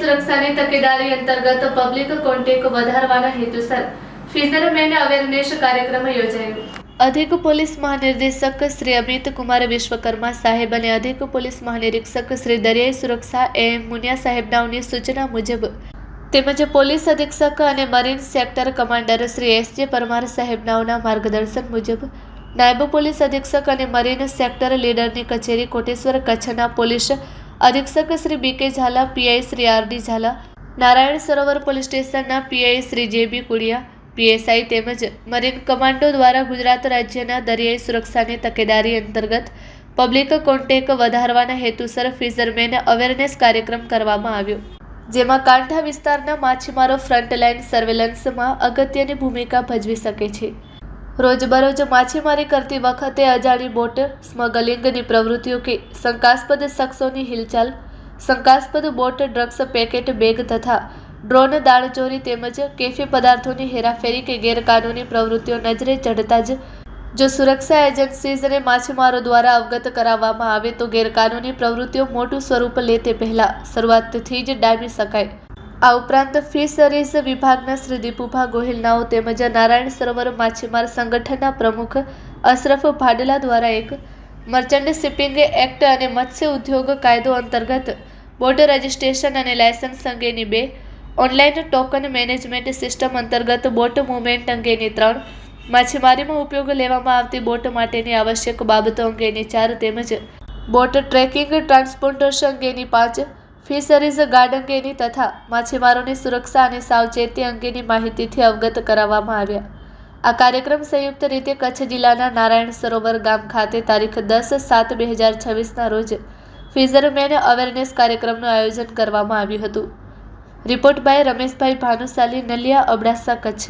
સુરક્ષાની તકેદારી અંતર્ગત પબ્લિક કોન્ટેક્ટ વધારવાના હેતુસર ફિશરમેન અવેરનેસ કાર્યક્રમ યોજાયો। અધિક પોલીસ મહાનિર્દેશક શ્રી અમિત કુમાર વિશ્વકર્મા સાહેબ અને અધિક પોલીસ મહાનિરીક્ષક શ્રી દરિયાઈ સુરક્ષા એમ મુનિયા સાહેબનાઓની સૂચના મુજબ તેમજ પોલીસ અધિક્ષક અને marine sector commander Shri S J. Parmar સાહેબનાઓના માર્ગદર્શન મુજબ નાયબ પોલીસ અધિક્ષક અને મરીન સેક્ટર લીડરની કચેરી કોટેશ્વર કચ્છના પોલીસ અધિક્ષક શ્રી બી.કે. ઝાલા, પીઆઈ શ્રી આર.ડી. ઝાલા, નારાયણ સરોવર પોલીસ સ્ટેશનના પીઆઈ શ્રી જે.બી. કુડિયા, પીએસઆઈ તેમજ મરીન કમાન્ડો દ્વારા ગુજરાત રાજ્યના દરિયાઈ સુરક્ષાની તકેદારી અંતર્ગત પબ્લિક કોન્ટેક્ટ વધારવાના હેતુસર ફિશરમેન અવેરનેસ કાર્યક્રમ કરવામાં આવ્યો, જેમાં કાંઠા વિસ્તારના માછીમારો ફ્રન્ટલાઇન સર્વેલન્સમાં અગત્યની ભૂમિકા ભજવી શકે છે। રોજબરોજ માછીમારી કરતી વખતે અજાણી બોટ સ્મગલિંગની પ્રવૃત્તિઓ કે શંકાસ્પદ શખ્સોની હિલચાલ, શંકાસ્પદ બોટ ડ્રગ્સ પેકેટ બેગ તથા ડ્રોન દાણચોરી તેમજ કેફી પદાર્થોની હેરાફેરી કે ગેરકાનૂની પ્રવૃત્તિઓ નજરે ચઢતા જ જો સુરક્ષા એજન્સીઝ અને માછીમારો દ્વારા અવગત કરાવવામાં આવે તો ગેરકાનૂની પ્રવૃત્તિઓ મોટું સ્વરૂપ લે તે પહેલા શરૂઆતથી જ ડામી શકાય। આ ઉપરાંત ફિશરીઝ વિભાગના શ્રી દીપુભા ગોહિલનાઓ તેમજ નારાયણ સરોવર માછીમાર સંગઠનના પ્રમુખ અશરફ ભાડલા દ્વારા એક મર્ચન્ટ શિપિંગ એક્ટ અને મત્સ્ય ઉદ્યોગ કાયદો અંતર્ગત બોટ રજિસ્ટ્રેશન અને લાયસન્સ અંગેની 2, ઓનલાઈન ટોકન મેનેજમેન્ટ સિસ્ટમ અંતર્ગત બોટ મૂવમેન્ટ અંગેની 3, માછીમારીમાં ઉપયોગ લેવામાં આવતી બોટ માટેની આવશ્યક બાબતો અંગેની 4 તેમજ બોટ ટ્રેકિંગ ટ્રાન્સપોન્ડર્સ અંગેની 5, ફિશરીઝ ગાર્ડ અંગેની તથા માછીમારોની સુરક્ષા અને સાવચેતી અંગેની માહિતીથી અવગત કરાવવામાં આવ્યા। આ કાર્યક્રમ સંયુક્ત રીતે કચ્છ જિલ્લાના નારાયણ સરોવર ગામ ખાતે તારીખ 10/7/2026ના રોજ ફિશરમેન અવેરનેસ કાર્યક્રમનું આયોજન કરવામાં આવ્યું હતું। Report by Rameshbhai Bhanushali, Naliya, Abdasa, Kutch.